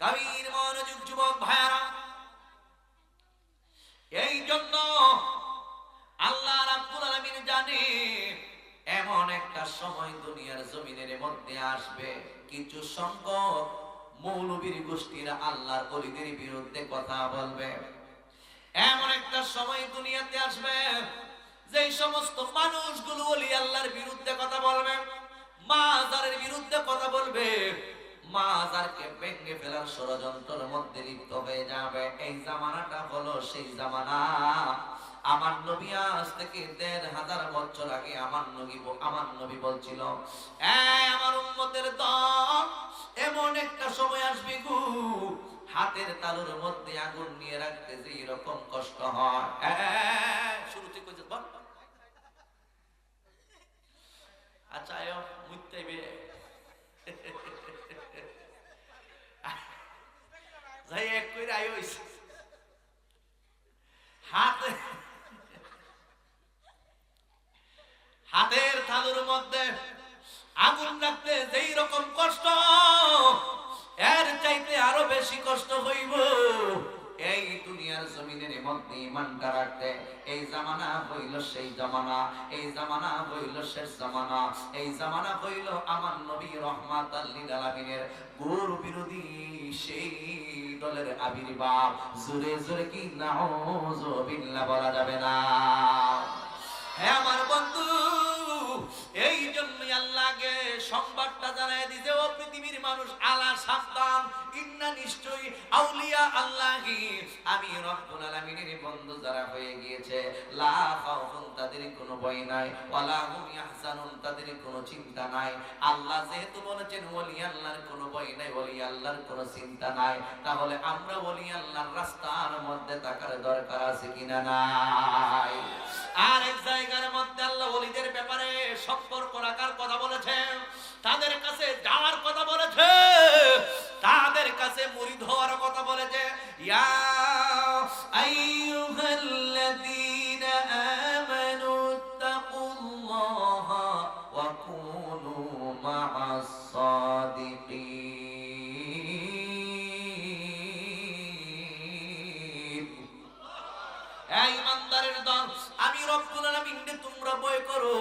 কবির মনোযোগ যুবক ভাইয়ারা, এই জন্য আল্লাহ রাব্বুল আলামিন জানে এমন একটা সময় দুনিয়ার জমিনের মধ্যে আসবে, কিছু সংখ্যক মৌলবীর গোষ্ঠীরা আল্লাহর ওলিদের বিরুদ্ধে কথা বলবে। এমন একটা সময় দুনিয়াতে আসবে যে সমস্ত মানুষগুলো ওলি আল্লাহর বিরুদ্ধে কথা বলবে, মাজারের বিরুদ্ধে কথা বলবে, মাজারকে ভেঙে ফেলার ষড়যন্ত্রের মধ্যে লিপ্ত হয়ে যাবে। এই জামানাটা হলো সেই জামানা। আমার নবী আজ থেকে ১৫০০ বছর আগে আমার নবী বলছিল, আমার উম্মতের দল, এমন একটা সময় আসবে গো, হাতের তালুর মধ্যে আগুন নিয়ে রাখতে যে এরকম কষ্ট হয়। শুরুতে কইছে বল, আচ্ছা আয়ো মুইতাইবে যাই এক কইরা আয়ো হাতের তালুর মধ্যে আগুন রাখতে যেই রকম কষ্ট, এর চাইতে আরো বেশি কষ্ট হইব এই দুনিয়ার জমিনের মধ্যে ইমানটা রাখতে। এই জামানা হইল সেই জামানা, এই জামানা হইল শেষ জামানা, এই জামানা হইল আমার নবী রহমাতাল লিল আলামিনের গুরু বিরোধী সেই দলের আবির্ভাব। জোরে জোরে কি নাউযুবিল্লাহ বলা যাবে না? হ্যাঁ আমার বন্ধু, এই জন্যই আল্লাহকে সংবাদটা জানায় দিতে, ও পৃথিবীর মানুষ, আলা সাবধান, ইন্না নিশ্চয়ই আউলিয়া আল্লাহি, আমি রব্বুল আলামিনের বন্ধু যারা হয়ে গিয়েছে, লা খাউফুন, তাদের কোনো ভয় নাই, ওয়ালা হুম ইয়াহজানুন, তাদের কোনো চিন্তা নাই। আল্লাহ যেহেতু বলেছেন ওলি আল্লাহর কোনো ভয় নাই, ওলি আল্লাহর কোনো চিন্তা নাই, তাহলে আমরা ওলি আল্লাহর রাস্তার মধ্যে থাকার দরকার আছে কিনা নাই? আর এক জায়গার মধ্যে আল্লাহ ওলিদের ব্যাপারে সম্পর্ক রাখার কথা বলেছে, তাদের কাছে যাওয়ার কথা বলেছে, তাদের কাছে মুরিদ হওয়ার কথা বলেছে। ইয়া আইয়ুহাল্লাযীনা আমানু তাকুল্লাহা ওয়া কুনু মা'আস সাদিকিন। এই ইমানদারের দল, আমি রব্বুল আলামিনকে তোমরা ভয় করো,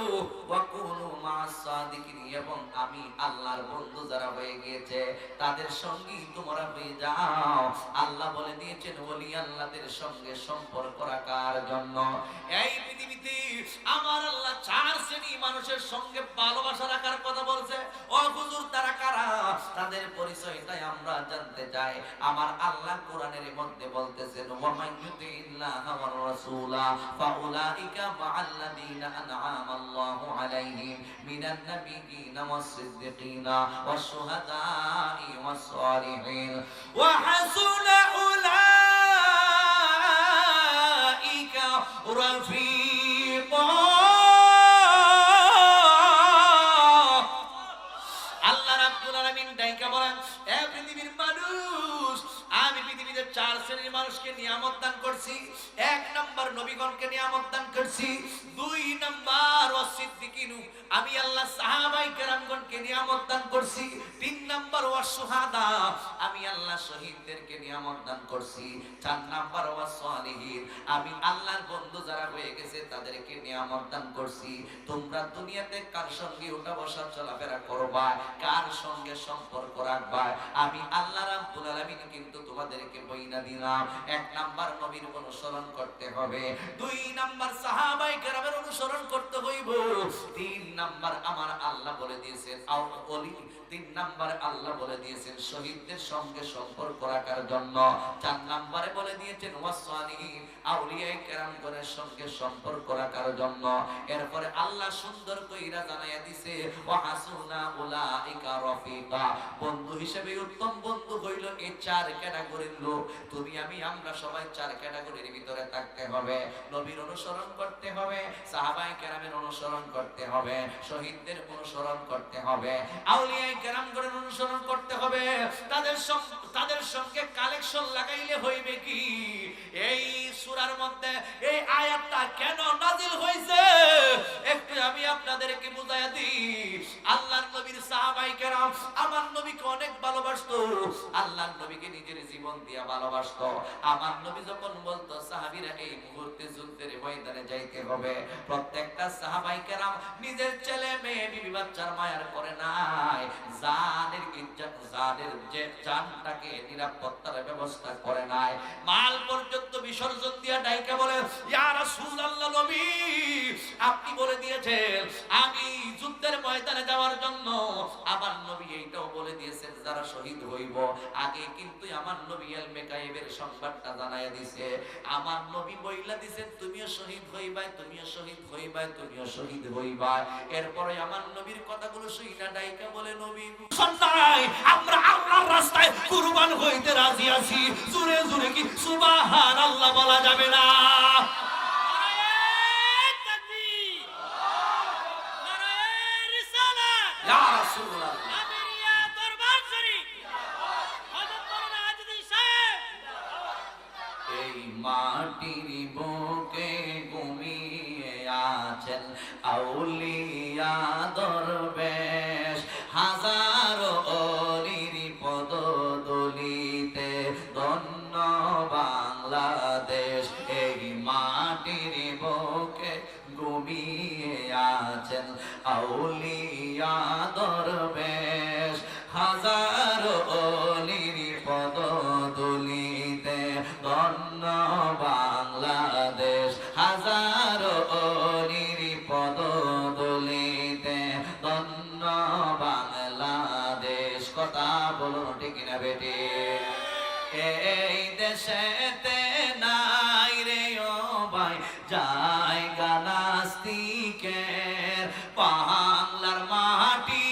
ওয়া কুনু মা'আস সাদিকিন, এবং আমি আল্লাহর বন্ধু যারা হয়ে গিয়েছে তাদের সঙ্গে তোমরা হয়ে যাও। আল্লাহ বলে দিয়েছেন ওলি আল্লাহদের সঙ্গে সম্পর্ক রাখার জন্য। এই পৃথিবীতে আমার আল্লাহ 4 শ্রেণী মানুষের সঙ্গে ভালোবাসা রাখার কথা বলছে। ও হুজুর, তারা কারা? তাদের পরিচয়টাই আমরা জানতে চাই। আমার আল্লাহ কোরআনের মধ্যে বলতেছেন, ওয়া মান ইউতিল্লাহা ওয়ার রাসূলা ফাউলাইকা মা'আল্লাযীনা আন'আমা আল্লাহু আলাইহিম মিনান নাবিয়্যিনা ওয়াস-সিদ্দিকিনা ওয়াশ-শুহাদা'i ওয়াস-সালিহিন ওয়া হাসুনা উলাইকা রাফীকা। আল্লাহ রাব্বুল আলামিন ডাইকা বলেন, এ পৃথিবীর মানুষ, আমি পৃথিবীতে 4 শ্রেণীর মানুষকে নিয়ামত দান করছি। 1 নাম্বার নবীগণকে নিয়ামত দান করছি। 2 নাম্বার ওয়াস-সিদ্দিকিন, আমি আল্লাহ সাহাবায়ে কেরামগণকে নিয়ামত দান করছি। 3 নাম্বার ওয়াস-শুহাদা, আমি আল্লাহ শহীদদেরকে নিয়ামত দান করছি। 4 নাম্বার ওয়াস-সালিহিন, আমি আল্লাহর বন্ধু যারা হয়ে গেছে তাদেরকে নিয়ামত দান করছি। তোমরা দুনিয়াতে কার সঙ্গে ওঠা বসা চলাফেরা করবা, কার সঙ্গে সম্পর্ক রাখবা, আমি আল্লাহ রাব্বুল আলামিন কিন্তু তোমাদেরকে বইনা দিলাম। 1 নাম্বার নবীর অনুসরণ করতে হবে, 2 নাম্বার সাহাবায়ে কেরামের অনুসরণ করতে হইব, 3 নাম্বার আমার আল্লাহ বলে দিয়েছেন ওলি, 3 নাম্বার আল্লাহ বলে দিয়েছেন শহীদদের সঙ্গে সম্পর্ক রাখার জন্য, 4 নাম্বারে বলে দিয়েছেন ওয়াস-সালিহিন, আউলিয়ায়ে কেরামগণের সঙ্গে সম্পর্ক রাখার জন্য। এরপরে আল্লাহ সুন্দর কইরা জানাইয়া দিয়েছে, ওয়া হাসুনা উলাইকা রাফীকা, বন্ধু হিসেবে উত্তম বন্ধু হইল এই 4 ক্যাটাগরির লোক। তুমি আমি আমরা সবাই 4 ক্যাটাগরির ভিতরে থাকতে হবে। নবীর অনুসরণ করতে হবে, সাহাবায়ে কেরামের অনুসরণ করতে হবে, শহীদদের অনুসরণ করতে হবে, আউলিয়ায়ে কেরামগণের অনুসরণ করতে হবে। তাদের সঙ্গে কালেকশন লাগাইলে হইবে কি? এই সূরার মধ্যে এই আয়াতটা কেন নাযিল হইছে একটু আমি আপনাদেরকে বুঝাইয়া দিই। আল্লাহর নবীর সাহাবায়ে কেরাম আমার নবীকে অনেক ভালোবাসতো। আল্লাহর নবীকে নিজের জীবন দিয়ে ভালোবাসতো। আমার নবী যখন বলতো সাহাবীরা এই মুহূর্তে যুদ্ধের ময়দানে যাইতে হবে, প্রত্যেকটা সাহাবায়ে কেরাম নিজের ছেলে মেয়ে বিবি বাচ্চার মায়ার করে নাই, জানের ইজ্জত জানের যে জানটাকে নিরাপত্তার ব্যবস্থা করে নাই, মাল পর্যন্ত বিসর্জন দিয়া ডাইকা বলে ইয়া রাসূলুল্লাহ নবী আপনি বলে দিয়েছেন আমি যুদ্ধের ময়দানে যাওয়ার জন্য। আমার নবী এইটাও বলে দিয়েছেন যারা শহীদ হইব আগে কিন্তু আমার নবী ইলমে গায়েবের সংবাদটা জানায়া দিয়েছে। আমার নবী বইলা দিয়েছেন তুমিও শহীদ হইবাই, তুমিও শহীদ হইবাই, তুমিও শহীদ হইবাই। এরপরে আমার নবীর কথাগুলো শুইনা ডাইকা বলে নবী সন্তান আমরা আল্লাহর রাস্তায় কুরবান হইতে রাজি আছি, জোরে জোরে কি সুবহানাল্লাহ বলা যাবে না? এই মাটির বুকে ঘুমিয়ে আছেন আউলিয়া দরবেশ, হাজারো অলির পদদলিতে ধন্য বাংলাদেশ। এই মাটির বুকে ঘুমিয়ে আছেন আউলিয়া দরবেশ, হাজারো অলির পদদলিতে ধন্য বাংলাদেশ, হাজারো অলির পদদলিতে ধন্য বাংলাদেশ। কথা বলুন ঠিক না বেটি? এই দেশেতে নাই রে ও ভাই জায়গা নাস্তিকের, বাংলার মাটি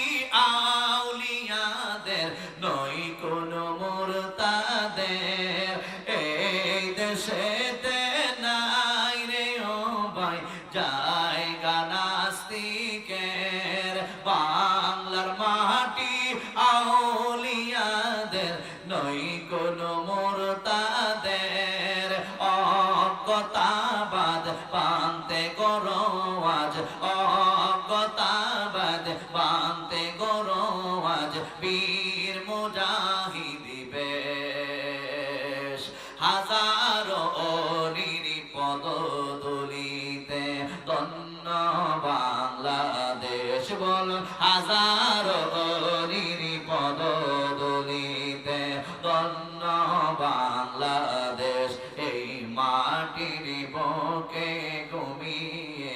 আউলিয়াদের নই কোনো মুরতাদের। এই দেশেতে নাই রে ও ভাই জায়গা নাস্তিকের, বাংলার মাটি আউলিয়াদের নই কোনো মুরতাদের। অজ্ঞতাবাদ বানতে করো আজ, অজ্ঞতাবাদ বানতে করো আজ বীর মুজাহিদ বেশ, হাজারো অলির পদদলিতে ধন্য বাংলাদেশ। বল হাজারো অলির পদদলিতে ধন্য বাংলাদেশ। এই মাটির বুকে ঘুমিয়ে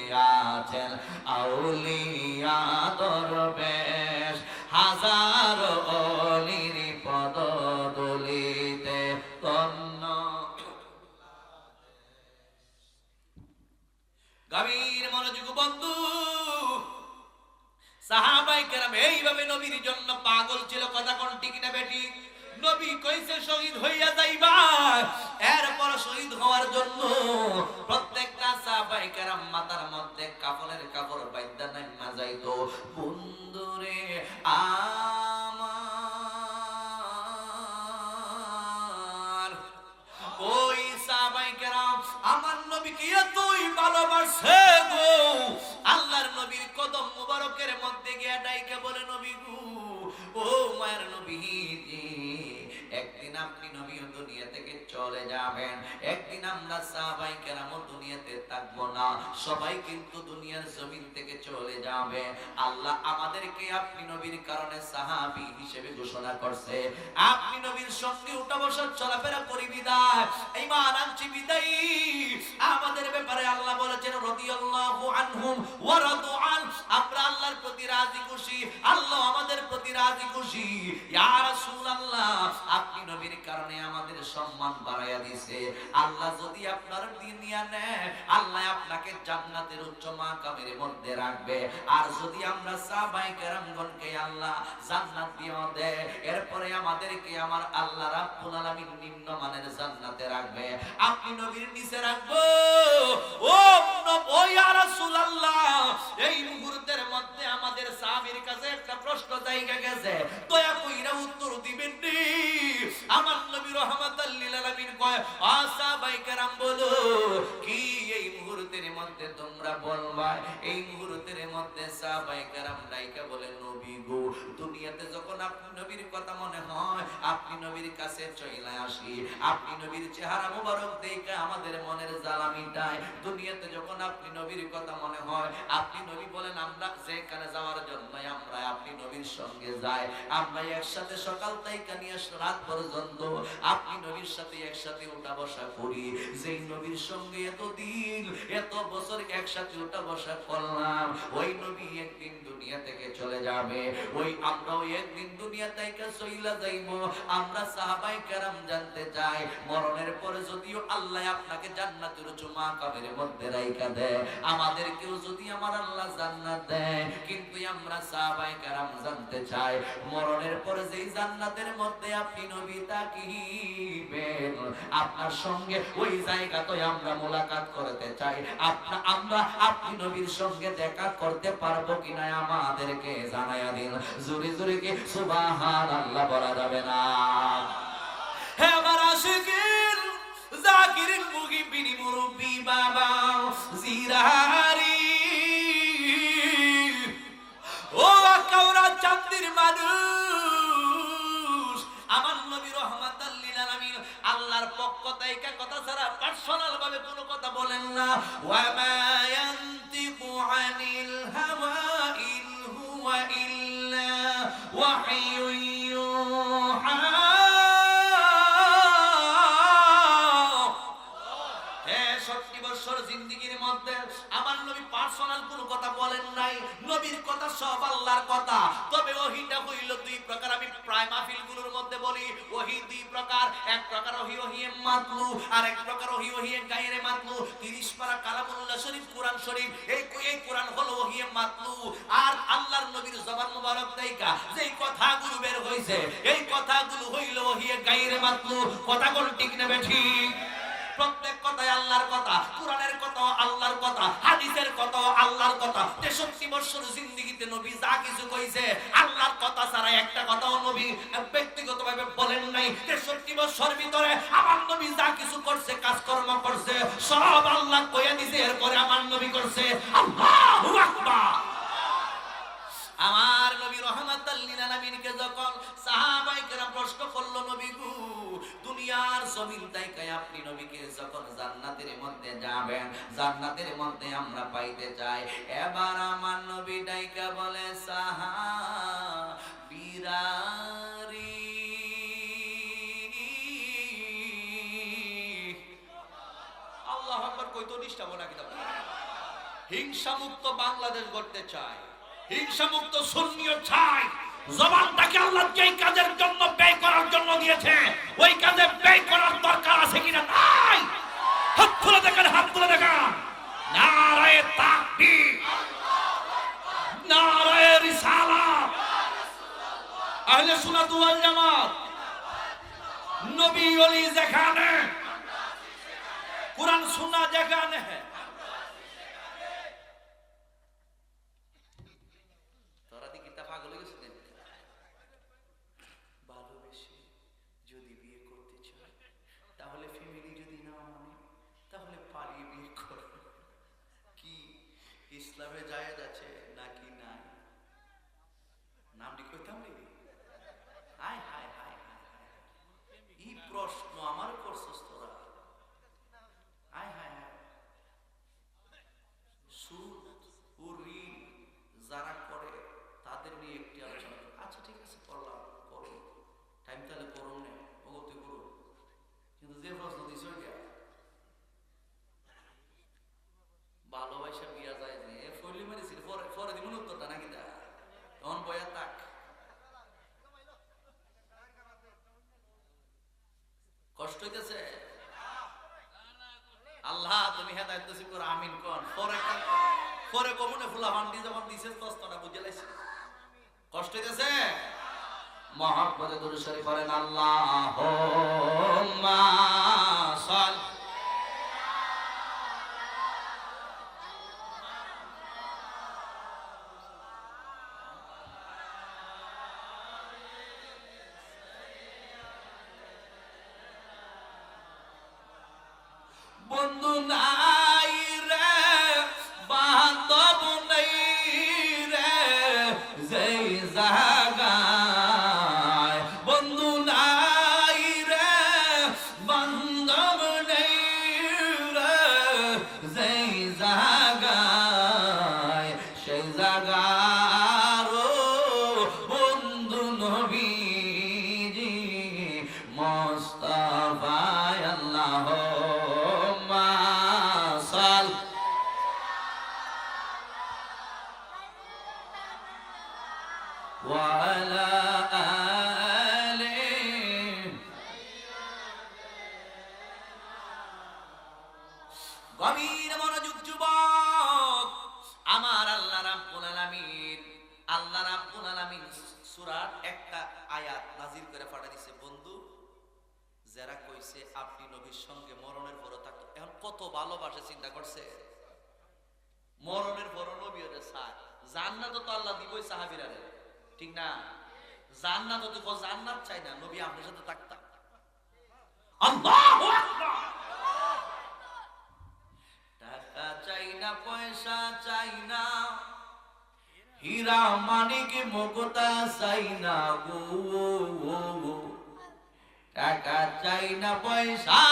আছেন আউলিয়া দরবেশ, হাজারো অলির পদদলিতে ধন্য। গভীর মনোযোগ বন্ধু, সাহাবায়ে কেরাম এইভাবে নবীর জন্য পাগল ছিল। কথা কোন ঠিক না বেটি? নবী কইছে শহীদ হইয়া যাইবা, এরপর শহীদ হওয়ার জন্য প্রত্যেকটা সাহাবায়ে কেরাম মাথার মধ্যে কাফনের কাপড় বাইন্ধা নাইমা যাইতো। বন্ধুরে আমার ওই সাহাবায়ে কেরাম আমার নবীকে এতই ভালোবাসে গো, আল্লাহর নবীর কদম মুবারকের মধ্যে গিয়া ডাইকা বলে নবী গো, ও মায়ের নবী জি একদিন আপনি নবীও দুনিয়া থেকে চলে যাবেন, একদিন আমরা সাহাবায়ে কেরামও দুনিয়াতে থাকবো না, সবাই কিন্তু দুনিয়ার জমিন থেকে চলে যাবে। আল্লাহ আমাদেরকে আপনি নবীর কারণে সাহাবী হিসেবে ঘোষণা করছে। আপনি নবীর সঙ্গে উঠা বসা চলাফেরা করি বিদায়, ঈমান আনছি বিদায়। আমাদের ব্যাপারে আল্লাহ বলেছেন রাদিয়াল্লাহু আনহুম ওয়া রাদু আন, আমরা আল্লাহর প্রতি রাজি খুশি, আল্লাহ আমাদের প্রতি রাজি খুশি। ইয়া রাসূলুল্লাহ আপনি নবীর কারণে আমাদের সম্মান বাড়ায়া দিয়েছে। আল্লাহ যদি আপনার দুনিয়া নেয়, আল্লাহ আপনাকে জান্নাতের উচ্চ মাকামের মধ্যে রাখবে। আর যদি আমরা সাহাবায়ে কেরামগণকে আল্লাহ জান্নাত দিও দেয়, এরপরে আমাদেরকে আমার আল্লাহ রাব্বুল আলামিন নিম্ন মানের জান্নাতে রাখবে, আপনি নবীর নিচে রাখবো। ও ইয়া রাসূলুল্লাহ এই মুহূর্তের মধ্যে আমাদের সাহাবীর কাছে একটা প্রশ্ন জায়গা গেছে, দয়া কইরা উত্তর দিবেন নি? আমার নবী রাহমাতাল লিল আলামিন কয় সাহাবায়ে কেরাম বলো কি এই মুহূর্তের মধ্যে তোমরা বলবা, এই মুহূর্তের মধ্যে সাহাবায়ে কেরাম ডাইকা বলে, নবী গো, দুনিয়াতে যখন আপনি নবীর কথা মনে হয়, আপনি নবীর কাছে চলে আসি, আপনি নবীর চেহারা মুবারক দেখে আমাদের মনের জ্বালা মিটায়। দুনিয়াতে যখন আপনি নবীর কথা মনে হয়, আপনি নবী বলেন আমরা যেখানে যাওয়ার জন্য আমরা আপনি নবীর সঙ্গে যাই, আমরা একসাথে সকাল থেকে নিয়ে রাত পর্যন্ত আপনি নবীর সাথে একসাথে উঠা বসা করি। যেই নবীর সঙ্গে এতদিন এত বছর একসাথে উঠা বসা করলাম, ওই নবী একদিন দুনিয়া থেকে চলে যাবে, ওই আমরাও একদিন দুনিয়া থেকে চইলা যাইব। আমরা সাহাবায়ে কেরাম জানতে চাই, মরণের পরে যদিও আল্লাহ আপনাকে জান্নাতের উঁচু মাকামের মধ্যে রাইখা দেয়, আমাদেরকেও যদি আমার আল্লাহ জান্নাত দেয়, কিন্তু আমরা সাহাবায়ে কেরাম জানতে চাই, মরণের পরে যেই জান্নাতের মধ্যে আপনি নবী তাকিবেন, আপনার সঙ্গে ওই জায়গাতে আমরা মোলাকাত করতে চাই। আমরা আপনি নবীর সঙ্গে দেখা করতে পারবো কিনা আমাদেরকে জানায়া দিন। জোরে জোরে কি সুবহানাল্লাহ বলা যাবে না? হে আমার আশিকিন জাকিরিন মুগিবিন মুরব্বি বাবা জিরারি, ও আকাউরা চাঁদের মানুষ, আমার নবী রহমাতাল লিল আলামিন আল্লাহর পক্ষ থেকে কথা ছাড়া পার্সোনাল ভাবে কোনো কথা বলেন না। ওয়া মা ইয়ানতিকু আনিল হাওয়া ইন হুয়া ইল্লা ওয়াহয়ুন ইউহা। ৬৩ বছর জিন্দেগীর মধ্যে আমার নবী পার্সোনাল কোনো কথা বলেন নাই, নবীর কথা সব আল্লাহর কথা। তবে ওহীটা হইল দুই প্রকার, আমি প্রায় মাহফিলগুলোর মধ্যে বলি, ওহী দুই প্রকার, এক প্রকার ওহী ওহী মাতলু, আর এক প্রকার ওহী ওহী গায়রে মাতলু। ৩০ পারা কালামুল্লাহ শরীফ, কোরআন শরীফ, এই কোরআন হলো ওহী মাতলু। আর আল্লাহর নবীর জবান মুবারক থেকে যেই কথাগুলো বের হইছে, এই কথাগুলো হইল ওহী গায়রে মাতলু। কথা কোন ঠিক নেবে ঠিক? প্রত্যেক কথাই আল্লাহর কথা, কোরআনের কথা আল্লাহর কথা, হাদিসের কথা আল্লাহর কথা। ৬৩ বছর জিন্দেগিতে নবী যা কিছু কইছে আল্লাহর কথা ছাড়া একটা কথাও নবী ব্যক্তিগতভাবে বলেন নাই। ৬৩ বছর ভিতরে আমার নবী যা কিছু করছে, কাজকর্ম করছে, সব আল্লাহ কইয়া দিয়েছে, এরপরে আমার নবী করছে আল্লাহু আকবার। আমার নবী রহমাতাল লিল আলামিনকে যখন সাহাবায়ে কেরাম প্রশ্ন করলো, নবী গো, দুনিয়ার জমিন থেকে আপনি নবীকে যখন জান্নাতের মধ্যে যাবেন, জান্নাতের মধ্যে আমরা পাইতে চাই, এবার আমার নবী ডাইকা বলে, সাহাবীরারি, আল্লাহু আকবার। কই তো ডিস্টার্ব না কিতাব, হিংসা মুক্ত বাংলাদেশ গড়তে চাই, হিংসা মুক্ত সুন্নিয়ত চাই। জবানটাকে আল্লাহ যেই কাজের জন্য ব্যয় করার জন্য দিয়েছে, ওই কাজে ব্যয় করার দরকার আছে কিনা নাই? হাত তুলে দেখেন, হাত তুলে দেখেন। নারায়ে তাকবীর, নারায়ে রিসালাত, আহলে সুন্নাত ওয়াল জামাত। নবী ওলি যেখানে, কুরআন সুন্নাহ যেখানে, ইসলামে জায়েজ আছে নাকি নাই? নামটি কইতাম রে, হায় হায় হায় হায়, এই প্রশ্ন আমার করছস তোরা, হায় হায় হায়। সুদ ও ঋণ যারা করে তাদের নিয়ে একটি আলোচনা। আচ্ছা ঠিক আছে, করলাম, করো, টাইম তাহলে করো না, অগতি করো, কিন্তু যে প্রশ্ন দিছ ভালোবাসা বিয়া যায় যে ফলি মারিছিল, পরে দিমন উত্তরটা নাকি দা, তখন বয়া তাক। কষ্ট হইতেছে? আল্লাহ তুমি হেদায়েত নসিব করো, আমিন কোন। পরে কমনে ফুলা ভান্ডি যখন দিছে তস্তটা বুঝে লাইছে। কষ্ট হইতেছে? মহব্বতে দুরূদ শরীফ পড়েন, আল্লাহুম্মা সাল্লি। বন্ধু নাই রে মুস্তাফায় আল্লাহুম্মা সাল্লি ওয়া আলা গভীর মনোযোগ যুবক আমার। আল্লাহ রাব্বুল আলামিন সূরার একটা আয়াত নাযিল করে পাঠিয়ে দিয়েছে। বন্ধু, যারা কইছে আপনি নবীর সঙ্গে মরণের পরও থাকতো, এখন কত ভালোবাসে চিন্তা করছে। মরণের পরও নবী ওরে চায়। জান্নাত তো আল্লাহ দিবই সাহাবীরা, ঠিক না? জান্নাত তো জান্নাত চাই না, নবী আপনার সাথে থাকতাম। আল্লাহু আকবার। টাকা চাই না, পয়সা চাই না, হীরা মানিক মুক্তা চাই না গো। টাকা চাই না, পয়সা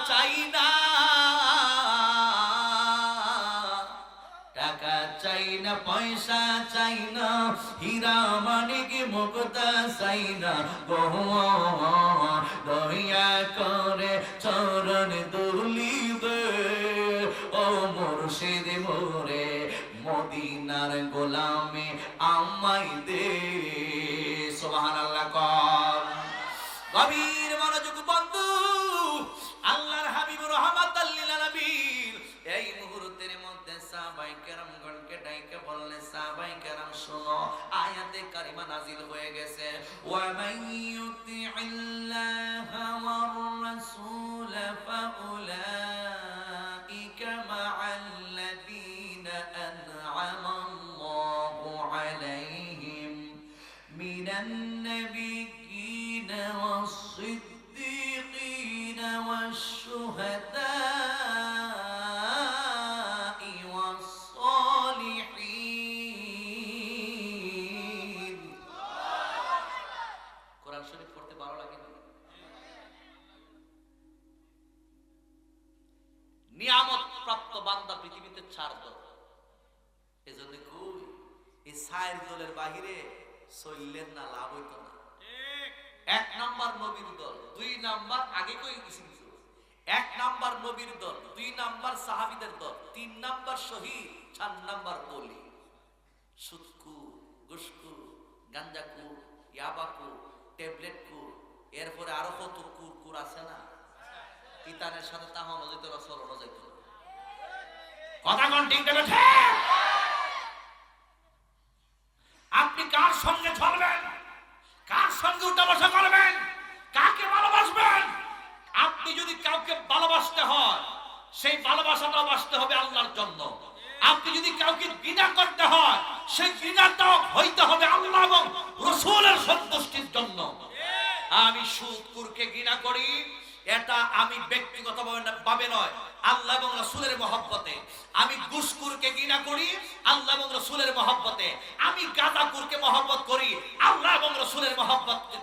চাই না, টাকা চাই না, পয়সা চাই না, হীরা মানিক মুক্তা চাই না গো। দয়া করে চরণ দুলি দে ও মুর্শিদ মোরে, মদিনার গোলামে আমায় দে। সুবহানাল্লাহ কর। গভীর মনোযোগ বন্ধু, আল্লাহর হাবিব রাহমাতাল লিল আলামিন এই মুহূর্তের মধ্যে সাহাবায়ে কেরামগণকে ডাইকে বললেন, সাহাবায়ে কেরাম শোনো, আয়াতে কারিমা নাযিল হয়ে গেছে। ওয়া মান ইউতিইল্লাহা ওয়ার রাসূল ফাউলাইকা মা'আল্লাযীনা আন'আমা আল্লাহু আলাইহিম মিনান নাবিয়্যিনা ওয়াস-সিদ্দীকিনা ওয়াশ-শুহাদা'i ওয়াস-সালিহিন। কোরআন শরীফ পড়তে ভালো লাগে না? নিয়ামত প্রাপ্ত বান্দা পৃথিবীতে 4 দল। এজন্য কই এই 4 দলের বাহিরে চললেন না, লাভ হইতো না। 1 নাম্বার নবীর দল, 2 নাম্বার আগে কই কিছু 1 নাম্বার নবীর দল, 2 নাম্বার সাহাবীদের দল, 3 নাম্বার শহীদ, 4 নাম্বার ওলি। সুদকু, ঘুষকু, গাঞ্জাকু, ইয়াবাকু, ট্যাবলেটকু, এরপরে আরো কত কুরকুর আছে না? পিতানের সাথে তাহানো যেত না, চলনো যেত না। কথা কোন ঠিক দেবে? আপনি কার সঙ্গে চলবেন, কার সঙ্গে উঠা বসা করবেন, কাকে ভালোবাসবেন? আপনি যদি কাউকে ভালোবাসতে হয়, সেই ভালোবাসাটাও বাসতে হবে আল্লাহর জন্য। আপনি যদি কাউকে ঘৃণা করতে হয়, সেই ঘৃণাটাও হইতে হবে আল্লাহ এবং রাসূলের সন্তুষ্টির জন্য। আমি সুদখোরকে ঘৃণা করি, এটা আমি ব্যক্তিগতভাবে নয়, আল্লাহ এবং রাসূলের মহব্বতে। আমি ঘুষখোরকে ঘৃণা করি আল্লাহ এবং রাসূলের মহব্বতে। আমি গাঁজাখোরকে মহব্বত করি আল্লাহ এবং রাসূলের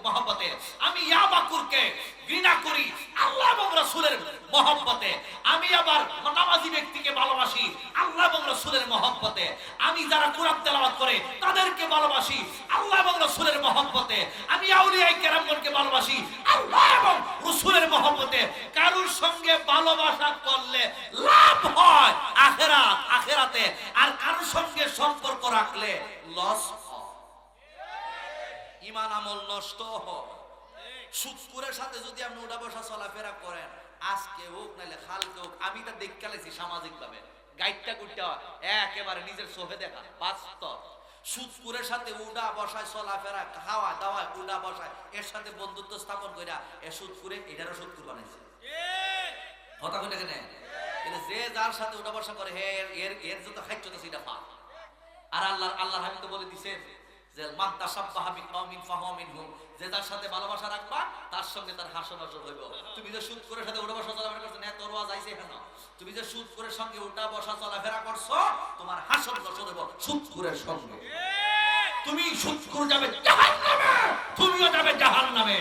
মহব্বতে। আমি ইয়াবাখোরকে ঘৃণা করি আল্লাহ এবং রাসূলের মহব্বতে। আমি আবার নামাজি ব্যক্তিকে ভালোবাসি আল্লাহ এবং রাসূলের মহব্বতে। আমি যারা কোরআন তেলাওয়াত করে তাদেরকে ভালোবাসি আল্লাহ এবং রাসূলের মহব্বতে। আমি আউলিয়া কেরামগণকে ভালোবাসি আল্লাহ এবং রাসূলের মহব্বতে। কারোর সঙ্গে ভালোবাসা করলে লাভ হয় আখিরাতে, আর কারোর সঙ্গে সম্পর্ক রাখলে লস হয়, ঈমান আমল নষ্ট হয়। সুদখোরের সাথে যদি আপনি উঠা বসা চলাফেরা করেন, আজকে হোক নাইলে কালকে হোক, আমি তা দেখতে লাইছি সামাজিক ভাবে, গাইডটা করতে হয় একেবারে নিজের চোখে দেখা বাস্তব। সুদখোরের সাথে উডা বসায় চলাফেরা, খাওয়া দাওয়া, উডা বসায়, এর সাথে বন্ধুত্ব স্থাপন কইরা এ সুদখোরে এটারও সুদখোর বানাইছে। কথা কইটা কেন? যে যার সাথে উডা বসা করে এর যত খাইছ তো সেটা পা। আর আল্লাহ হাবিব বলে দিয়েছেন যে মান তাশাব্বাহা বিকওমিন ফাহুয়া মিনহুম, যে যার সাথে ভালোবাসা রাখবা তার সঙ্গে তার হাসন নজর হইব। তুমি যে সুদখোরের সাথে উঠা বসা চলাফেরা করছো না, তোর ওয়াজ আইছে কেন? তুমি যে সুদখোরের সঙ্গে উঠা বসা চলাফেরা করছো, তোমার হাসন নজর হইব সুদখোরের সঙ্গে। তুমি সুদখোর যাবে জাহান্নামে, তুমিও যাবে জাহান্নামে।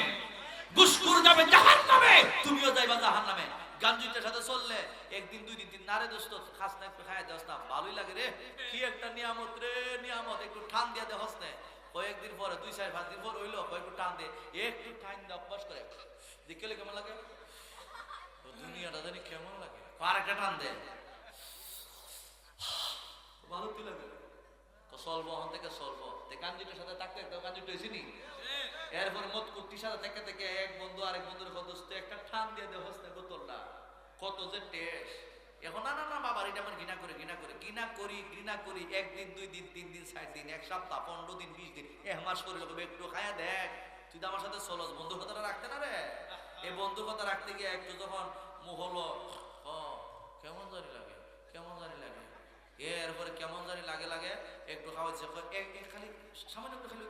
ঘুষখোর যাবে জাহান্নামে, তুমিও যাইবা জাহান্নামে। গাঞ্জুইটার সাথে চললে একদিন 2 দিন নারে দোস্ত খাস না, একটু খাইয়া দেওয়াস না, ভালোই লাগে রে, কি একটা নিয়ামত রে, নিয়ামত, একটু ঠান দিয়া দেওয়াস না। কয়েকদিন পরে 2-4-5 দিন পর হইলো একটু টান দে, একটু টান দিয়ে অভ্যাস করে দেখলে কেমন লাগে? দুনিয়াটা জানি কেমন লাগে। আর একটা টান দেয়, ভালো কি লাগে তো চলবো, ওখান থেকে চলবো। গাঞ্জিটার সাথে থাকতে একটা গাঞ্জিট হয়েছি নি, এরপর মত কুর্তির সাথে থেকে থেকে এক বন্ধু আরেক বন্ধুর দোস্ত একটা টান দিয়ে দেয় হস্তে বোতলটা, কত যে টেস্ট। এখন না না না বাবার এটা আমার ঘৃণা করে ঘৃণা করি একদিন 2 দিন 3 দিন 4 দিন 1 সপ্তাহ 15 দিন 20 দিন 1 মাস করে লোক একটু খায়া দেখ। তুই তো আমার সাথে চলস, বন্ধুর কথাটা রাখতে না রে। এই বন্ধুর কথা রাখতে গিয়ে একটু যখন মুখ হলো কেমন জানি লাগে এরপরে কেমন জানি লাগে একটু খাওয়াচ্ছে খালি সামান্য একটু খালি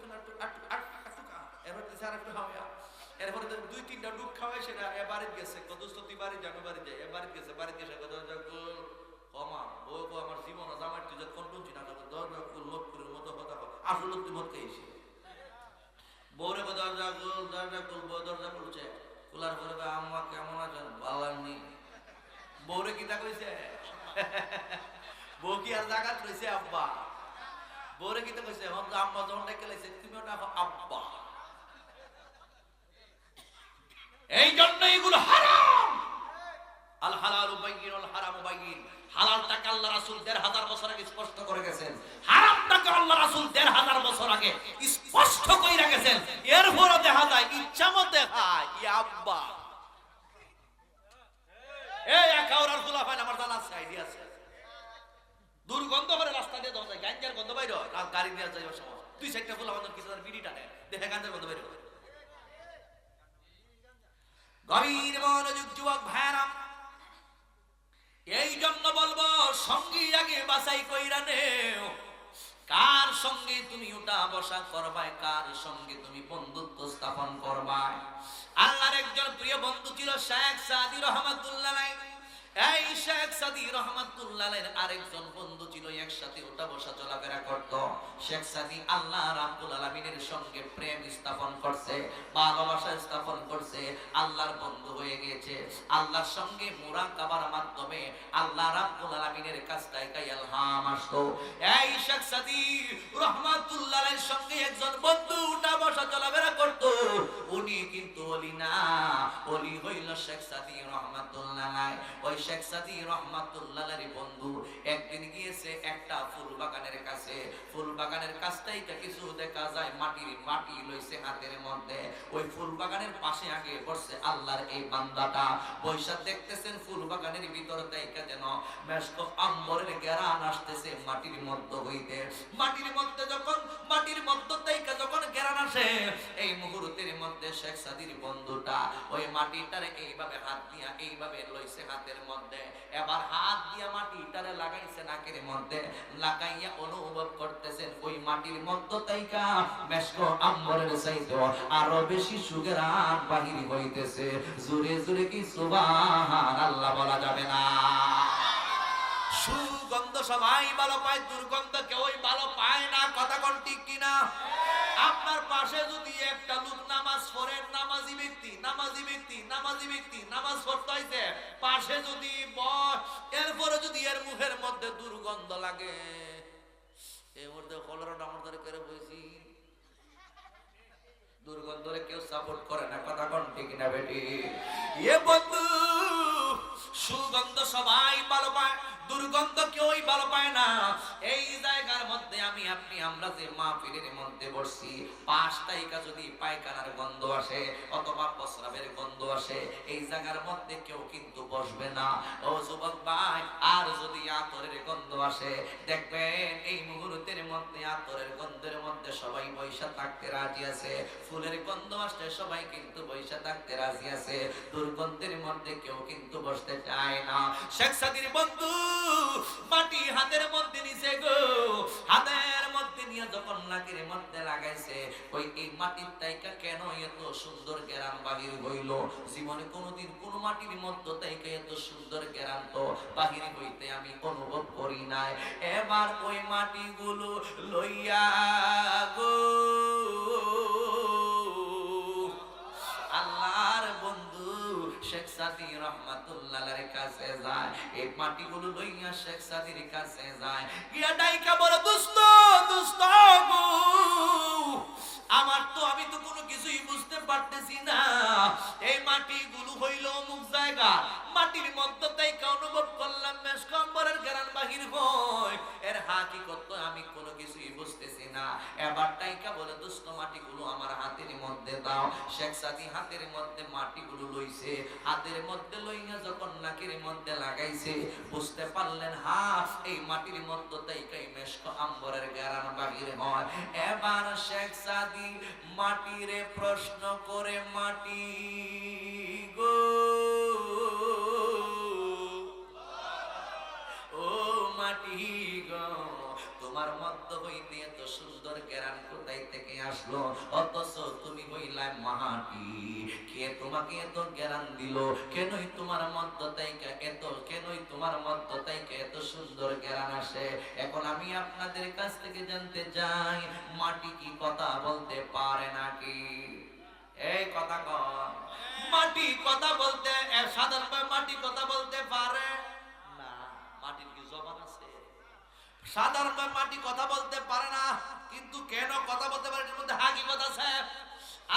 এরপর দিচ্ছে আর একটু খাওয়া, এরপরে 2-3টা ডুব খাওয়াই সেটা এবারে গেছে দোস্ত তুই বাড়ি যাবে বাড়ি যাই এবারে গেছে বাড়িতে এসে কমা বউ আমার জীবন আমার তুই যখন টুনছি না দরজাকুল মতপুরের মতো কথা আসলে তুই মত খেয়েছি বউরে দরজা খুলছে খোলার পরে আম্মা কেমন আছেন ভালো নি বউরে কিতা কইছে বউ কি আর জায়গা রয়েছে আব্বা বউরে কিতা কইছে এখন তো আম্মা যখন ডেকে লাইছে তুমি ওটা আব্বা। এই জন্য এগুলো হারাম। আল হালালু বাইয়িন ওয়াল হারামু বাইয়িন। হালালটাকে আল্লাহ রাসূল ১৫০০ বছর আগে স্পষ্ট করে গেছেন, হারামটাকে আল্লাহ রাসূল ১৫০০ বছর আগে স্পষ্ট কইরা গেছেন। এরপরও দেখা যায় ইচ্ছামতে খায় ই আব্বা। এই একাউরার খুলাফায় আমার জানা আছে, আইডিয়া আছে। দুর্গন্ধ করে রাস্তা দিয়ে যাওয়া যায়, গাঞ্জার গন্ধ বাইরে হয়, গাড়ি নিয়ে যাইবার সময় 2-4টা খুলাফার কিছু বিড়ি টানে দেখে গাঞ্জার গন্ধ বাইরে হয়। গভীর মনোযোগ যুবক ভাইরা, এই জন্য বলবো সঙ্গী আগে বাছাই কইরা নেও। কার সঙ্গে তুমি ওঠা বসা করবা, কার সঙ্গে তুমি বন্ধুত্ব স্থাপন করবা। আল্লাহর একজন প্রিয় বন্ধু ছিল শেখ সাদী রহমাতুল্লাহ আলাইহি। এই শেখ সাদী রহমাতুল্লাহ আলাইহির আরেকজন বন্ধু ছিল, একসাথে ওঠা বসা চলাফেরা করত। শেখ সাদী আল্লাহ রাব্বুল আলামিনের সঙ্গে প্রেম স্থাপন করছে, ভালোবাসা স্থাপন করছে, আল্লাহর বন্ধু হয়ে গিয়েছে। আল্লাহর সঙ্গে মুরাকাবার মাধ্যমে আল্লাহ রাব্বুল আলামিনের কাছটায় ইলহাম আসতো। এই শেখ সাদী রহমাতুল্লাহ আলাইহির সঙ্গে একজন বন্ধু ওঠা বসা চলাফেরা করত। উনি কিন্তু ওলি না, ওলি হইল শেখ সাদী রহমাতুল্লাহ আলাইহি। ওই শেখ সাদী রহমাতুল্লাহ আলাইহির বন্ধু একদিন গিয়েছে একটা ফুল বাগানের কাছে। ফুল বাগানের কাছটাই কিছু দেখা যায় মাটি লইছে হাতের মধ্যে। ওই ফুল বাগানের পাশে আগে বসে আল্লাহর এই বান্দাটা বৈশা দেখতেছেন ফুল বাগানের ভিতর থেকে যেন মেশক আম্বরের ঘেরান আসতেছে মাটির মধ্য হইতে। মাটির মধ্যে যখন ঘেরান আসে, এই মুহূর্তের মধ্যে শেখ সাদীর বন্ধুটা ওই মাটিটারে এইভাবে হাত দিয়া এইভাবে লইছে হাতের মধ্যে। এবার হাত দিয়া মাটিটারে লাগাইছে নাকের মধ্যে, লাগাইয়া অনুভব করতেছেন ওই মাটির মধ্য থেকে মেশক আম্বরের চাইতে আরো বেশি সুগেরান বাহির হইতেছে। জোরে জোরে কি সুবহানাল্লাহ বলা যাবে না? সুগন্ধ সবাই ভালো পায়, দুর্গন্ধ কেউই ভালো পায় না। কথা কোন ঠিক কিনা? আপনার পাশে যদি একটা লোক নামাজ পড়ে, নামাজি ব্যক্তি নামাজ পড়তে হইছে, পাশে যদি এরপরে যদি এর মুখের মধ্যে দুর্গন্ধ লাগে, এর মধ্যে কলরা ডামর ধরে করে বইছি, দুর্গন্ধরে কেউ সাপোর্ট করে না। কথা কোন ঠিক না বেটি? এ বন্ধু, সুগন্ধ সবাই ভালো পায়, দুর্গন্ধ কেউই ভালো পায় না। এই জায়গার মধ্যে আমি আপনি আমরা যে মাহফিলের মধ্যে বসছি, পাঁচটাইকা যদি পায়খানার গন্ধ আসে অথবা প্রস্রাবের গন্ধ আসে, এই জায়গার মধ্যে কেউ কিন্তু বসবে না। ও যুবক ভাই, আর যদি আতরের গন্ধ আসে, দেখবেন এই মুহূর্তের মধ্যে আতরের গন্ধের মধ্যে সবাই বৈশা থাকতে রাজি আছে। ফুলের গন্ধ আসলে সবাই কিন্তু বৈশা থাকতে রাজি আছে। দুর্গন্ধের মধ্যে কেউ কিন্তু বসতে চায় না। শেখ সাদীর বন্ধু মাটি হাতের মধ্যে নিছে গো, হাতের মধ্যে নিয়ে যখন নাকের মধ্যে লাগাইছে, ওই এই মাটির তাইকা কেন এত সুন্দর ঘেরান বাহির হইল? জীবনে কোনোদিন কোন মাটির মধ্যে তাইকা এত সুন্দর ঘেরান তো বাহির হইতে আমি অনুভব করি নাই। এবার ওই মাটিগুলো লইয়া গো আল্লাহর বন্ধু শেখ সাদী রহমাতুল্লাহ আলাইহির কাছে যায়। এই মাটিগুলো লইয়া শেখ সাদীর কাছে যায়, গিয়া ডাইকা বলে, দোস্ত গো, আমি তো কোনো কিছুই বুঝতে পারতেছি না। এই মাটি মাটির মধ্য থেকে অনুভব করলাম মেশক আম্বরের ঘ্রাণ বাহির হয়। এর হাকিকত আমি কোনো কিছুই বুঝতেছি না। এবার টাইকা বলে দোস্ত মাটিগুলো আমার হাতের মধ্যে দাও। শেখ সাদি হাতের মধ্যে মাটিগুলো লইছে, হাতের মধ্যে লইয়া যখন নাকের মধ্যে লাগাইছে বুঝতে পারলেন এই মাটির মধ্য থেকে মেশক আম্বরের ঘ্রাণ বাহির হয়। এবার শেখ সাদি মাটিরে প্রশ্ন করে, মাটি গো, ও মাটি গো, তোমার মধ্য হইতে এত সুন্দর ঘ্রাণ কোথায় থেকে আসলো? অথচ তুমি হইলা মাটি, কে তোমাকে এত ঘ্রাণ দিল? কেনই তোমার মধ্য থেকে এত সুন্দর ঘ্রাণ আসে? এখন আমি আপনাদের কাছ থেকে জানতে চাই, মাটি কি কথা বলতে পারে নাকি? এই কথা কর, মাটি কথা বলতে সাধারণভাবে মাটি কথা বলতে পারে না? মাটির কি জবান আছে? সাধারণভাবে মাটি কথা বলতে পারে না, কিন্তু কেন কথা বলতে পারে এর মধ্যে হাকিকত আছে।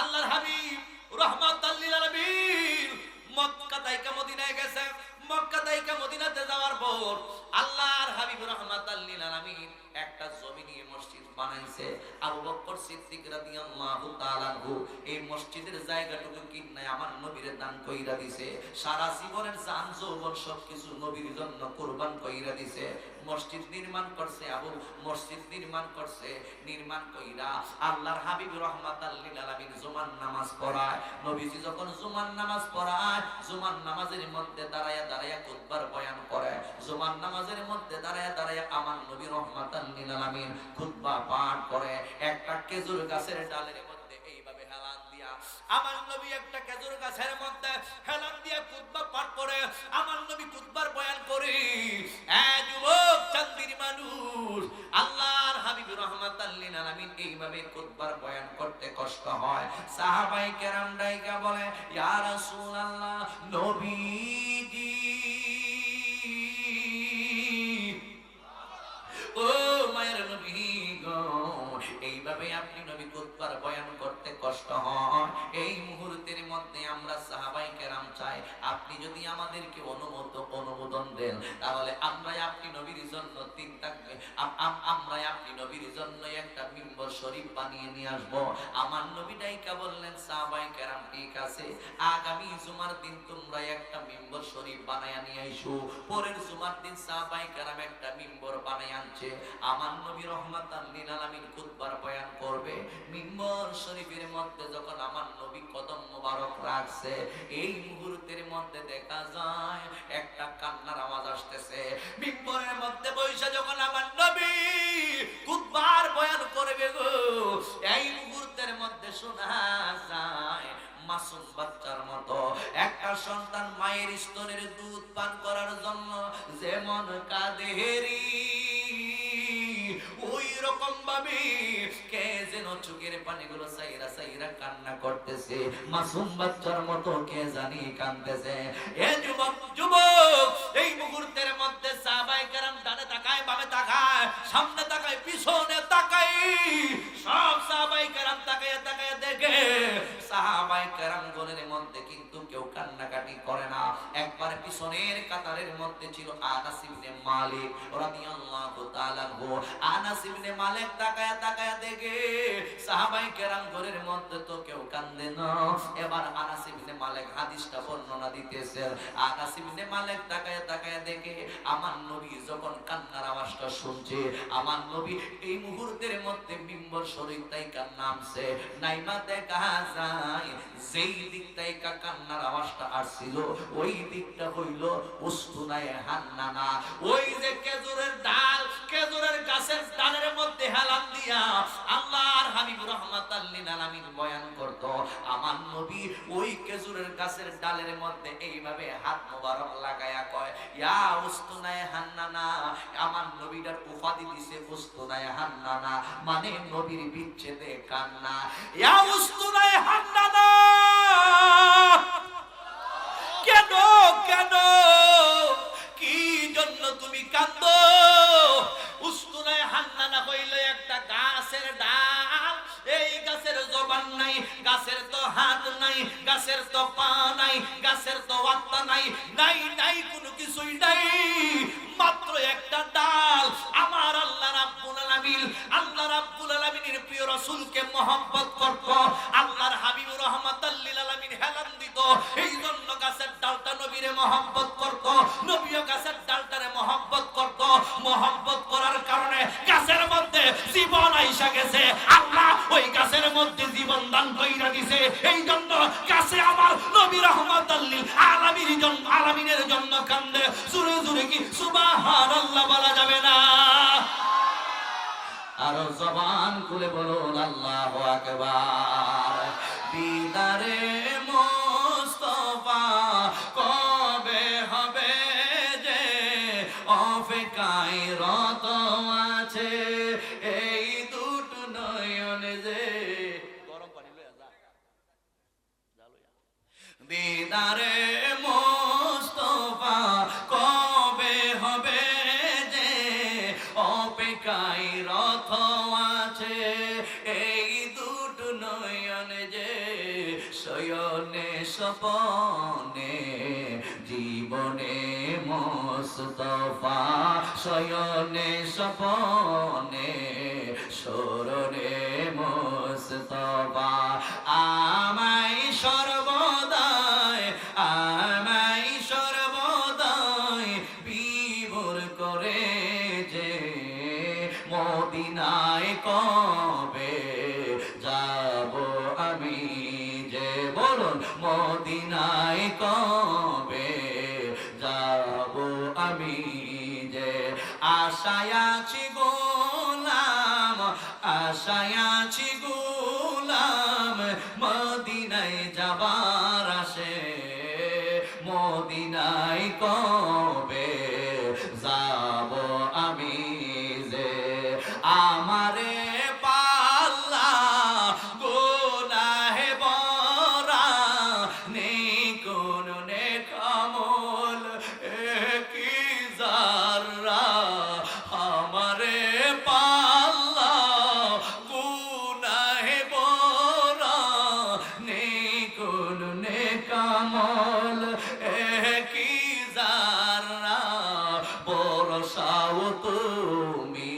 আল্লাহর হাবিব রাহমাতাল লিল আলামিন মক্কা থেকে মদিনায় গেছে। মক্কা থেকে মদিনাতে যাওয়ার পর আল্লাহর হাবিব রাহমাতাল লিল আলামিন একটা জমি নিয়ে মসজিদ বানাইছে। আবু বকর সিদ্দিক রাদিয়াল্লাহু তাআলা এই মসজিদের জায়গাটুকু কিনায় আমার নবীর দান কইরা দিছে। সারা জীবনের জান যৌবন সবকিছু নবীর জন্য কুরবান কইরা দিছে। মসজিদ নির্মাণ করছে, মসজিদ নির্মাণ করছে। নির্মাণ কইরা আল্লাহর হাবিব রাহমাতাল লিল আলামিন জুমার নামাজ পড়ায়। নবীজি যখন জুমার নামাজ পড়ায়, জুমার নামাজের মধ্যে দাঁড়ায়া দাঁড়ায়া খুতবার বয়ান করে। জুমার নামাজের মধ্যে দাঁড়ায়া দাঁড়ায়া আমার নবী রাহমাতাল লিল আলামিন খুতবা পাঠ করে। একটা খেজুর গাছের ডালের মধ্যে এইভাবে হেলান দিয়া আমার নবী একটা খেজুর গাছের মধ্যে হেলান দিয়া খুতবা পাঠ করে। আমার নবী খুতবার বয়ান করে। যুবক চান্দির মানুষ, আল্লাহর হাবিব রাহমাতাল লিল আলামিন এইভাবে খুতবার বয়ান করতে কষ্ট হয়। সাহাবায়ে কেরাম ডাইকা বলে, ইয়া রাসূলুল্লাহ, নবীজি ও মায়ের নবী গো, এইভাবে আপনি নবী খুতবার বয়ান করতে কষ্ট হয়। এই মুহূর্তের মধ্যে আমরা সাহাবায়ে কেরাম চাই, আপনি যদি আমাদেরকে অনুমোদন দেন, তাহলে আমরা আপনি নবীর জন্য আমরা আপনি নবীর জন্য একটা মিম্বর শরীফ বানিয়ে নিয়ে আসবো। আমার নবী ডাইকা বললেন, সাহাবায়ে কেরাম ঠিক আছে, আগামী জুমার দিন তোমরা একটা মিম্বর শরীফ বানায়া নিয়ে আইসো। পরের জুমার দিন সাহাবায়ে কেরাম একটা মিম্বর বানায় আনছে। আমার নবী রাহমাতাল লিল আলামিন খুতবার বয়ান করবে। মিম্বর শরীফের মধ্যে যখন আমার নবী কদম মোবারক রাখছে, এই মুহূর্তের মধ্যে দেখা যায় একটা কান্নার আওয়াজ আসতেছে। মিম্বরের মধ্যে বসে যখন আমার নবী খুতবার বয়ান করবে গো, এই মুহূর্তের মধ্যে শোনা যায় মাসুম বাচ্চার মতো একটা সন্তান মায়ের স্তনের দুধ পান করার জন্য যেমন কাঁদেরি, ওই রকম ভাবে কে যেন চোখের পানিগুলো সাইরা সাইরা কান্না করতেছে। মাসুম বাচ্চার মতো কে জানি কাঁদতেছে। এ যুবক এই মুহূর্তের মধ্যে সাহাবায়ে কেরাম ডানে তাকায়, বামে তাকায়, সামনে তাকায়, পিছনে তাকায়, সব সাহাবায়ে কেরাম তাকায় তাকায় দেখে সাহাবায়ে কেরাম গণের মধ্যে কিন্তু কেউ কান্নাকাটি করে না। একবার পিছনের কাতারের মধ্যে ছিল আনাস ইবনে মালিক রাদিয়াল্লাহু তাআলা আনহু। আনাস ইবনে মালিক তাকায়া তাকায়া দেখে সাহাবায়ে কেরাম গণের মধ্যে তো কেউ কান্দে না। এবার আনাস ইবনে মালিক হাদিসটা বর্ণনা দিতেছে। আনাস ইবনে মালিক তাকায়া তাকায়া দেখে আমার নবী যখন কান্নার আওয়াজটা শুনছে, আমার নবী এই মুহূর্তের মধ্যে মিম্বর শরীফ থেকে নামছে। নাইমা দেখা যায় যেই দিক থেকে কান্নার আওয়াজটা আসছিল ওই দিকটা হইল উস্তুনায়ে হান্নানা। ওই যে খেজুরের ডাল, খেজুরের গাছের ডালের মধ্যে হেলান দিয়া আল্লাহর হাবিব রাহমাতাল লিল আলামিন বয়ান করত। আমার নবী ওই খেজুরের গাছের ডালের মধ্যে এইভাবে হাত মোবারক লাগায়া কয়, ইয়া উস্তুনায়ে হান্নানা। আমার নবীটার উপাধি দিছে উস্তুনায়ে হান্নানা, মানে নবীর বিচ্ছেদে কান্না। ইয়া উস্তুনায়ে হান্নানা, কেন কেন কি জন্য তুমি কাঁদো? উস্তুনায়ে হান্নানা হইল একটা গাছের ডাল। এই গাছের জবান নাই, গাছের তো হাত নাই, গাছের তো পা নাই, গাছের তো আত্মা নাই, নাই নাই কিছুই নাই, মাত্র একটা ডাল। আমার আল্লাহ রাব্বুল আলামিন, আল্লাহ রাব্বুল আলামিনের প্রিয় রাসূলকে মহব্বত করত, আল্লাহর হাবিব রাহমাতাল লিল আলামিন হেলান দিত। এই জন্য গাছের ডালটা নবীরে মহব্বত করত, নবীও গাছের ডালটারে মহব্বত করত। মহব্বত করার কারণে গাছের মধ্যে জীবন আইসা গেছে, আল্লাহ ওই গাছের মধ্যে জীবন দান কইরা দিছে। এই জন্য গাছে আমার নবী রাহমাতাল লিল আলামিনের জন্য কান্দে। জোরে জোরে কি সুবহানাল্লাহ বলা যাবে না? আর জবান খুলে বলুন আল্লাহু আকবার। দিদারে মুস্তাফা কবে হবে যে অপেক্ষায় রত আছে এই দুটো নয়ন যে। গরম পানি লইয়া যা দিদারে মুস্তাফা কবে হবে যে অপেক্ষায় রত আছে এই দুটো নয়ন যে। শয়নে স্বপনে জীবনে মুস্তাফা, শয়নে স্বপনে স্মরণে মুস্তাফা। আমায় সর্বদাই, আমায় সর্বদাই বিভোর করে যে মদিনায় কবে যাব আমি যে। বলুন মদিনায় কবে যাব আমি যে। আশায় আছি গোলাম, আশায় আছি গোলাম মদিনায় যাবার আসে। মদিনায় কবে যাব আমি যে। আমারে পাল্লা গোনাহে বরা নেই কোন নেকামল কি জাররা। আমারে পাল্লা গুনাহে বরা নেই কোন নেকামল কি জাররা। বরসাও তুমি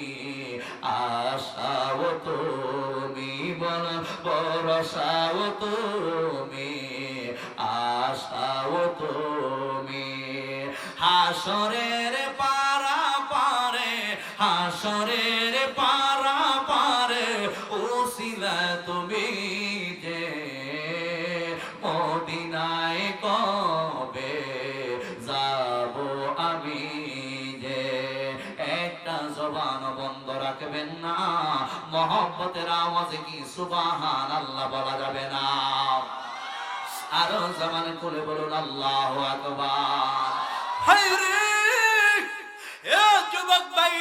আশাও তুমি, বল বরসাও তুমি আশাও তুমি। হাসরের পারা পারে, হাসরের পারা পারে ওসিলা তুমি যে মদিনায় কবে যাব আমি যে। একটা জবান বন্ধ রাখবেন না, মহব্বতের আওয়াজে কি সুবহানাল্লাহ বলা যাবে না? আরো জবান খুলে বলুন আল্লাহু আকবার। হায়রে এ যুবক ভাই,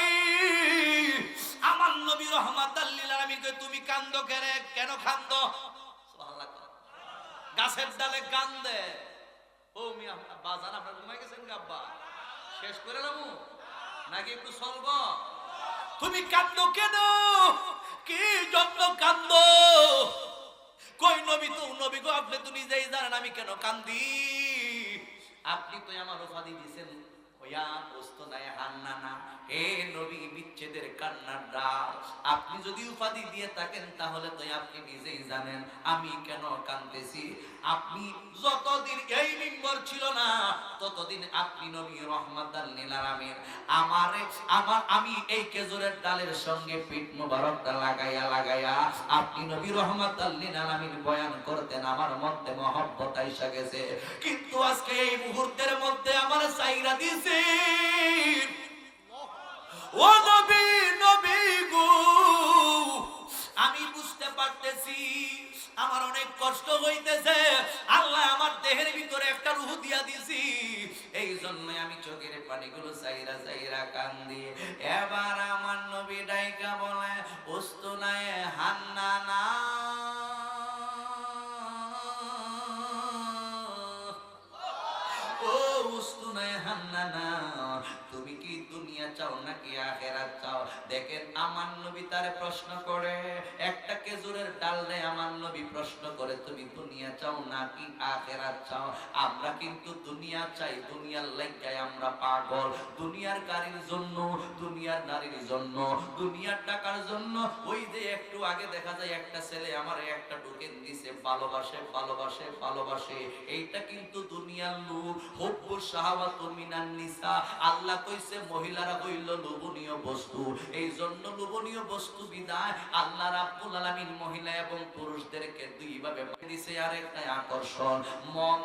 আমার নবী রাহমাতাল লিল আলামিনকে তুমি কান্দো কেন? কেন কান্দো? সুবহানাল্লাহ। গাছের ডালে কান্দে। ও মিয়া বাজান আপনারা ঘুমাই গেছেন আব্বা? শেষ করে নামু নাকি একটু চলব? তুমি কান্দো কেন? কি জন্য কান্দো? কই নবী তো নবী গো, আপনি তো নিজেই জানেন আমি কেন কান্দি। আপনি তো আমার উপাধি দিয়েছেন হইয়া বস্তু নাই হান্নানা, হে নবী বিচ্ছেদের কান্নার ডাক। আপনি যদি উপাধি দিয়ে থাকেন তাহলে তো আপনি নিজেই জানেন আমি কেন কাঁদতেছি। আপনি যতদিন এই মিম্বর ছিল না ততদিন আপনি নবী রাহমাতাল লিল আলামিন আমি এই খেজুরের ডালের সঙ্গে পিঠ মোবারকটা লাগাইয়া আপনি নবী রাহমাতাল লিল আলামিন বয়ান করতেন। আমার মধ্যে মহব্বত আইসা গেছে, কিন্তু আজকে এই মুহূর্তের মধ্যে আমার চাইরা দিছে। ও নবী, নবী গো, আমি বুঝতে পারতেছি আমার অনেক কষ্ট হইতেছে। আল্লাহ আমার দেহের ভিতরে একটা রূহ দিয়া দিছি, এই জন্য আমি চোখের পানিগুলো চাইরা চাইরা কান্দি। এবার আমার নবী ডাইকা বলে উস্তুনায়ে হান্নানা, ও উস্তুনায়ে হান্নানা তুমি কি দুনিয়া চাও নাকি আখিরাত চাও? দেখেন আমার নবী তারে প্রশ্ন করে, একটা খেজুরের ডাল নেই, আমার নবী প্রশ্ন করে তুমি দুনিয়া চাও নাকি আখিরাত চাও? আমরা কিন্তু দুনিয়া চাই, দুনিয়ার লাইগায় আমরা পাগল, দুনিয়ার গাড়ির জন্য, দুনিয়ার নারীর জন্য, দুনিয়ার টাকার জন্য। ওই যে একটু আগে দেখা যায় একটা ছেলে আমার একটা টোকেন দিছে, ভালোবাসে ভালোবাসে ভালোবাসে, এইটা কিন্তু দুনিয়ার লোভ। হুব্বু শাহাওয়াতু মিনান নিসা, আল্লাহ কইছে মহিলারা হইল লোভনীয় বস্তু, এই জন্য লোভনীয় বস্তু বিদায় আল্লাহ রাব্বুল আলামিন মহিলা এবং পুরুষদেরকে দুই ভাবে দিছে। আরেকটা আকর্ষণ, মম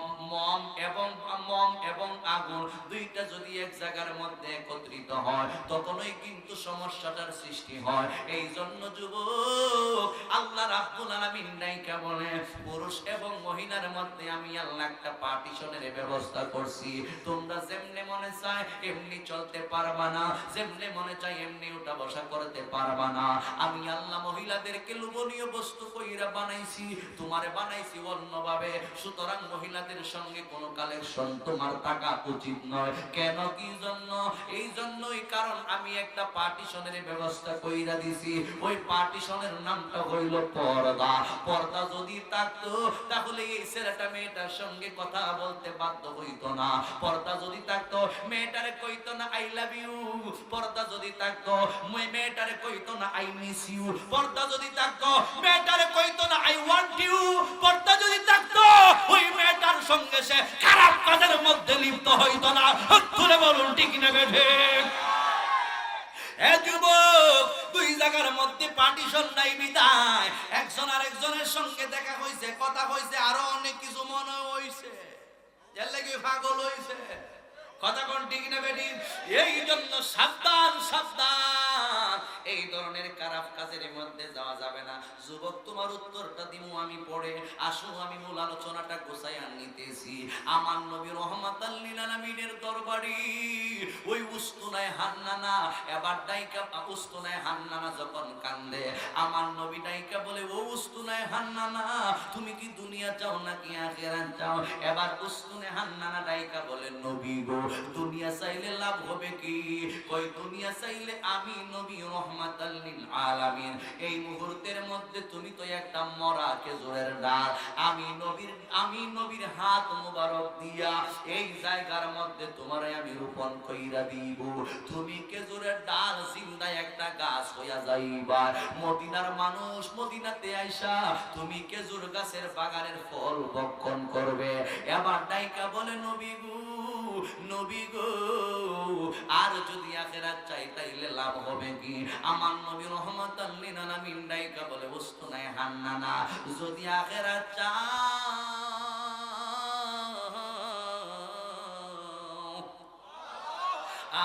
এবং আগুন দুইটা যদি এক জায়গার মধ্যে একত্রিত হয় তখনই কিন্তু সমস্যাটার সৃষ্টি হয়। এই জন্য যুবক আল্লাহ রাব্বুল আলামিন নাইকা বলে পুরুষ এবং মহিলার মধ্যে আমি আল্লাহ একটা পার্টিশনের ব্যবস্থা করছি। তোমরা যেমনে মনে চায় এমনি চলতে পারবা না, যেমনে মনে চায় এমনি উঠা বসা করতে পারবা না। আমি আল্লাহ মহিলাদেরকে লোভনীয় বস্তু কইরা বানাইছি, তোমারে বানাইছি অন্যভাবে। সুতরাং মহিলাদের সঙ্গে কোনো কালেকশন তোমার থাকা উচিত নয়। কেন, কি জন্য? এই জন্যই, কারণ আমি একটা পার্টিশনের ব্যবস্থা কইরা দিছি। ওই পার্টিশনের নামটা হইল পর্দা। পর্দা যদি থাকতো তাহলে এই ছেলেটা মেয়েটার সঙ্গে কথা বলতে বাধ্য হইতো না। পর্দা যদি থাকতো মেয়েটারে কইতো না আই লাভ ইউ। পর্দা যদি থাকতো মেয়েটারে কইতো না আই মিস ইউ। পর্দা যদি থাকতো মেয়েটারে কইতো না আই ওয়ান্ট ইউ। পর্দা যদি থাকতো ওই মেয়েটার সঙ্গে সে খারাপ কাজের মধ্যে লিপ্ত হইতো না। তুলে বলুন ঠিক না বেঠে? এ যুবক, দুই জায়গার মধ্যে পার্টিশন নাই বিদায় একজন আরেকজনের সঙ্গে দেখা হইছে, কথা হইছে, আরো অনেক কিছু মনে হইছে, এর লাগি পাগল হইছে। কথা কোন ঠিক না বেটি? এই জন্য সাবধান সাবধান, এই ধরনের খারাপ কাজের মধ্যে যাওয়া যাবে না। যুবক, তোমার উত্তরটা দিমু আমি পড়ে। আসো আমি মূল আলোচনাটা গোছাইয়া নিতেছি। আমার নবী রহমাতাল লিল আলামিনের দরবারে ওই উস্তুনায় হান্নানা এবার ডাইকা, উস্তুনায় হান্নানা যখন কান্দে আমার নবী ডাইকা বলে, ও উস্তুনায় হান্নানা তুমি কি দুনিয়া চাও নাকি আখিরাত চাও? এবার উস্তুনে হান্নানা ডাইকা বলে, নবী গো দুনিয়া চাইলে লাভ হবে কি? কই দুনিয়া চাইলে আমি নবী রহমাতাল লিল আলামিন, এই মুহূর্তের মধ্যে তুমি তো একটা মরা খেজুরের ডাল, আমি নবীর হাত মোবারক দিয়া এই জায়গার মধ্যে তোমারে আমি রোপণ কইরা দিব। তুমি খেজুরের ডাল জিন্দা একটা গাছ হইয়া যাইবা। মদিনার মানুষ মদিনাতে আইসা তুমি খেজুর গাছের বাগানের ফল ভক্ষণ করবে। এবার ডাইকা বলে, নবী গো নবী গো আর যদি আখিরাত চাই তাইলে লাভ হবে কি? আমার নবী রহমাতাল লিল আলামিন ডাইকা বলে, উস্তুনায় হান্নানা যদি আখিরাত চাও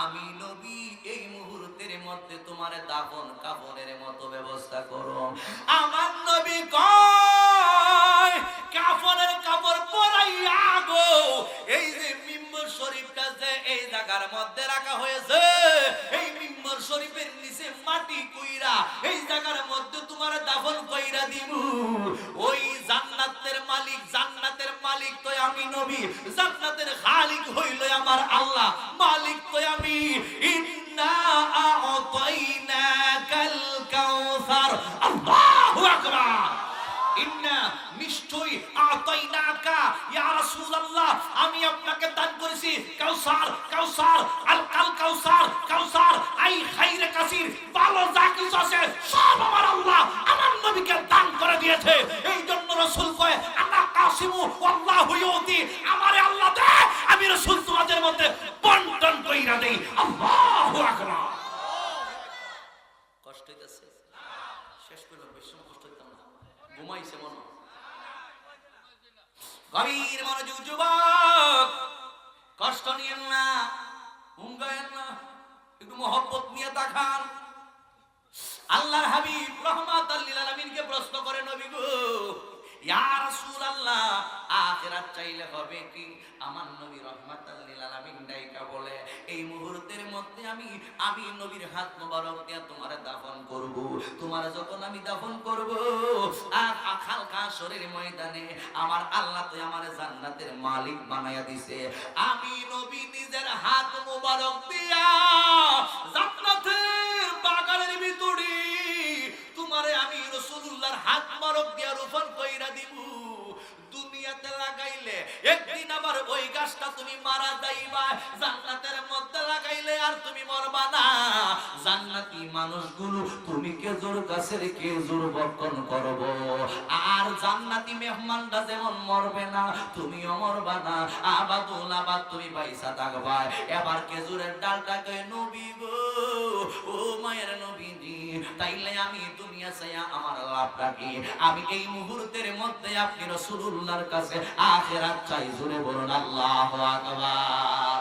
আমি নবী এই মুহূর্তের মধ্যে তোমার দাফন কাফনের মতো ব্যবস্থা করো। আমার নবী কয় কাফনের কাপড় পরাইয়া গো এই যে মিম্বর শরীফটা যে এই জায়গার মধ্যে রাখা হয়েছে, এই মিম্বর শরীফের নিচে মাটি কইরা এই জায়গার মধ্যে তোমার দাফন কইরা দিব। ওই জান্নাতের মালিক তো আমি নবী, জান্নাতের খালিক হইল আমার আল্লাহ, মালিক তো আমি। ইন্না আ'তাইনাকাল কাউসার, আল্লাহু আকবার। ইন্না নিশ্চয়ই আ'তাইনাকা ইয়া রাসূলুল্লাহ আমি আপনাকে দান করেছি কাউসার। কাউসার আল কাউসার, কাউসার আই খাইরে কাসির, ভালো যা কিছু আছে সব আমার আল্লাহ আমার নবীকে দান করে দিয়েছে। এই জন্য রাসূল কয় আনা কাসিমু আল্লাহু ইউতি, আমারে আল্লাহ দেয়, আমি রাসূল তোমাদের মধ্যে বন্টন কইরা দেই। আল্লাহু আকবার। কষ্ট হইতাছে? শেষ করলাম, বেশি কষ্ট হইতাম না, ঘুমাইছে মনে। গভীর মনোযোগ যুবক, কষ্ট নিয়েন না, হুঙ্গায়েন না, একটু মহব্বত নিয়ে তাকান। আল্লাহর হাবিব রহমাতাল লিল আলামিনকে প্রশ্ন করে, নবী গো ইয়া রাসূলুল্লাহ আখিরাত চাইলে হবে কি? আমার নবী রহমাতাল লিল আলামিন ডাইকা বলে, এই মুহূর্তের মধ্যে আমি নবীর হাত মোবারক দিয়ে তোমারে দাফন করব। তোমারে যখন আমি দাফন করব হালকা শরীর ময়দানে আমার আল্লাহ তো আমারে জান্নাতের মালিক বানায়া দিছে। আমি নবী নিজের হাত হাত মুবারক দিয়া জান্নাতের বাগানের ভিতরে তোমারে আমি রাসূলুল্লাহর হাত মুবারক দিয়া রোপণ কইরা দিব। দুনিয়াতে লাগাইলে একদিন আবার ওই গাছটা তুমি মারা যাইবা, জান্নাতের মধ্যে লাগাইলে আর তুমি মরবা না। জান্নাতি মানুষগুলো তুমি খেজুর গাছের খেজুর বপন করব, আর জান্নাতি মেহমানরা যেমন মরবে না তুমিও মরবা না, আবাদুল আবাদ তুমি পয়সা থাকবা। এবার খেজুরের ডালটাকে নবী গো, ও মায়ের নবীজি, তাইলে আমি দুনিয়া চাইয়া আমার লাভটা কি? আমি এই মুহূর্তের মধ্যে আপনি রাসূলুল্লাহর কাছে আখিরাত চাই। জোরে বলুন আল্লাহু আকবার।